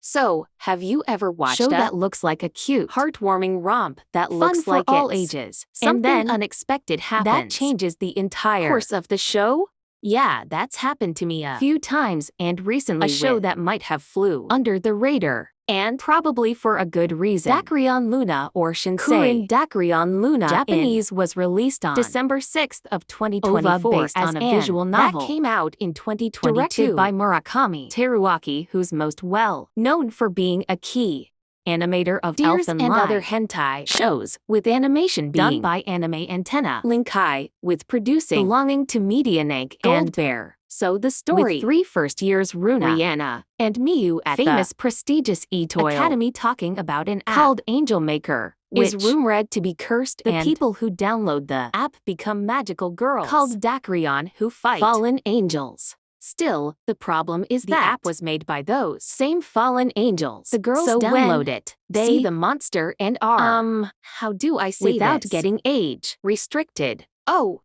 So, have you ever watched show a that looks like a cute, heartwarming romp that fun looks for like all it's ages, something and then unexpected happens that changes the entire course of the show? Yeah, that's happened to me a few times, and recently a show with that might have flew under the radar, and probably for a good reason. Dacryon Luna or Shinsei. Kourin Dacryon Luna Japanese in was released on December 6th of OVA 2024 based as on a an visual novel that came out in 2022, directed by Murakami Teruaki, who's most well known for being a key animator of Deers Elfen and Lied other hentai shows, with animation done being by Anime Antenna Linkai, with producing belonging to Medianeg Gold and Bear. So the story With 3 first-years Runa, Rihanna and Miyu at famous the prestigious Etoile Academy talking about an app called Angel Maker, which is rumored to be cursed the and people who download the app become magical girls called Dacryon who fight fallen angels. Still, the problem is The that app was made by those same fallen angels. the girls so download when it, they see the monster and are how do I say without this? getting age restricted.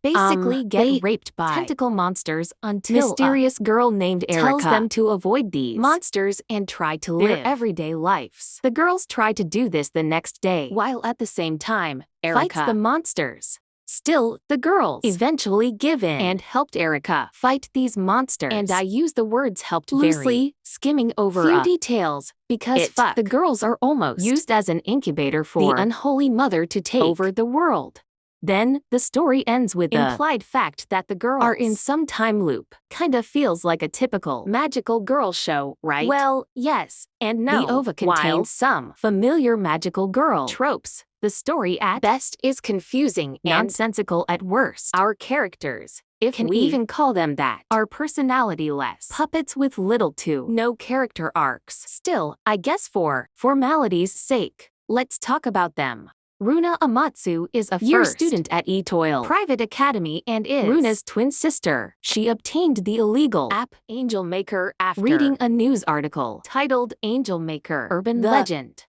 basically get They raped by tentacle monsters until mysterious girl named a tells Erica them to avoid these monsters and try to their live everyday lives. The girls try to do this the next day, While at the same time, fights Erica the monsters. still The girls eventually give in and helped Erica fight these monsters. and I use the words helped loosely very skimming over few a details because the girls are almost used as an incubator the for unholy mother to take over the world. Then the story ends with the implied fact that the girls are in some time loop. Kinda feels like a typical magical girl show, right? Well, yes and no. The OVA While contains some familiar magical girl tropes. The story at Best is confusing and nonsensical at worst. our characters, if Can we even call them that, are personality-less puppets with little to no character arcs. Still, I guess for formality's sake, Let's talk about them. Runa Amatsu is a Year first student at Etoile private academy and is Runa's twin sister. She obtained the illegal app Angel Maker after reading a news article titled Angel Maker Urban The Legend.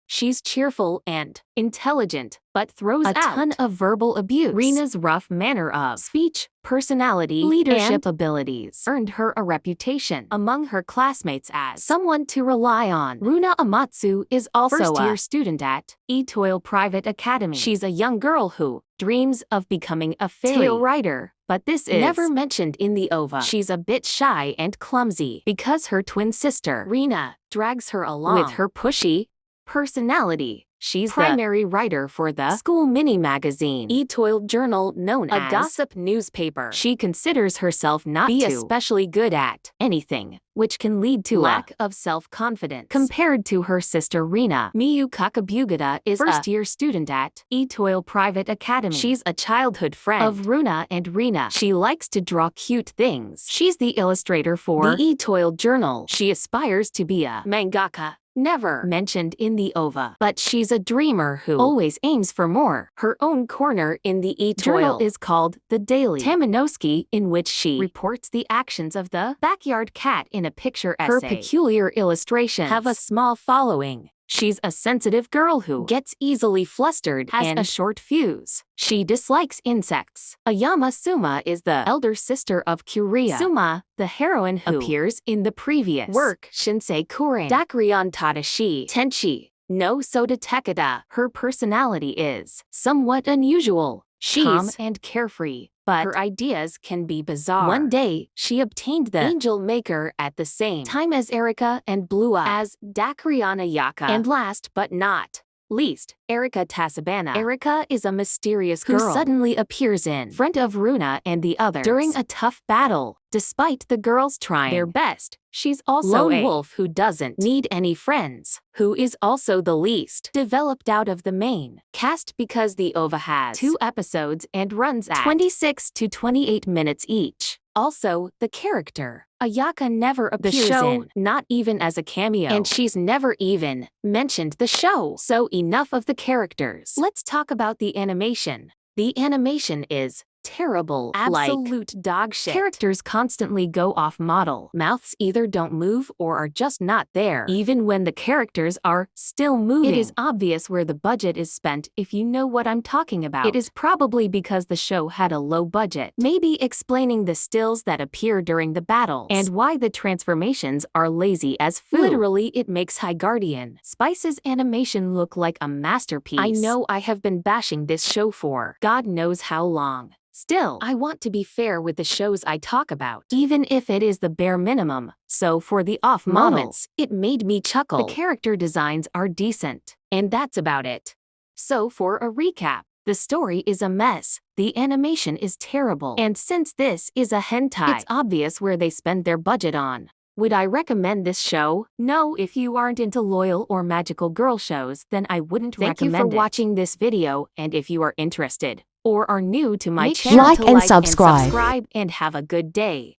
She's cheerful and intelligent, but throws a ton of verbal abuse. Rina's rough manner of speech, personality, leadership and abilities earned her a reputation among her classmates as someone to rely on. Runa Amatsu is also first-year a student at Etoile Private Academy. She's a young girl who dreams of becoming a fairy tale writer, but this is never mentioned in the OVA. She's a bit shy and clumsy because her twin sister, Rina, drags her along with her pushy personality. She's primary the writer for the school mini magazine Etoile Journal known a as gossip newspaper. She She considers herself not be to especially good at anything, which can lead to lack a of self-confidence. compared to her sister Rina. Miyu Kakabugata is a First-year student at Etoile Private Academy. she's a childhood friend of Runa and Rina. She likes to draw cute things. She's the illustrator for the Etoile Journal. She aspires to be a Mangaka, never mentioned in the OVA, but she's a dreamer who always aims for more. her own corner in the Journal Etoile is called The Daily Taminoski, in which she reports the actions of the backyard cat in a picture essay. Her peculiar illustrations have a small following. She's a sensitive girl who Gets easily flustered has and a short fuse. She dislikes insects. Ayama Suma is the elder sister of Kuria. Suma, the heroine who appears in the previous work Shinsei Kourin Dacryon Tadashi Tenchi no Soda Tekada. Her personality is somewhat unusual. She's calm and carefree, but her ideas can be bizarre. one day, she obtained the Angel Maker at the same time as Erica and blew up as Dacryon Ayaka. And last but not least, Erica Tasabana. Erica is a mysterious Who girl who suddenly appears in front of Runa and the others during a tough battle. Despite the girls trying their best, she's also Lone a wolf who doesn't need any friends, who is also the least developed out of the main cast because the OVA has 2 episodes and runs at 26 to 28 minutes each. Also, the character Ayaka never appears show, in, not even as a cameo, and she's never even mentioned the show. So enough of the characters. Let's talk about the animation. The animation is terrible, Absolute dog shit. Characters constantly go off model. Mouths either don't move or are just not there. Even when the characters are still moving. It is obvious where the budget is spent if you know what I'm talking about. It is probably because the show had a low budget. Maybe explaining the stills that appear during the battles. And why the transformations are lazy as food. Literally, it makes High Guardian Spice's animation look like a masterpiece. I know I have been bashing this show for God knows how long. Still, I want to be fair with the shows I talk about, even if it is the bare minimum. So for the off moments, it made me chuckle. The character designs are decent, and that's about it. So for a recap, the story is a mess, the animation is terrible, and since this is a hentai, it's obvious where they spend their budget on. Would I recommend this show? No, if you aren't into loyal or magical girl shows, then I wouldn't recommend it. Thank you for watching this video, and if you are interested, or are new to my channel, like and subscribe and have a good day.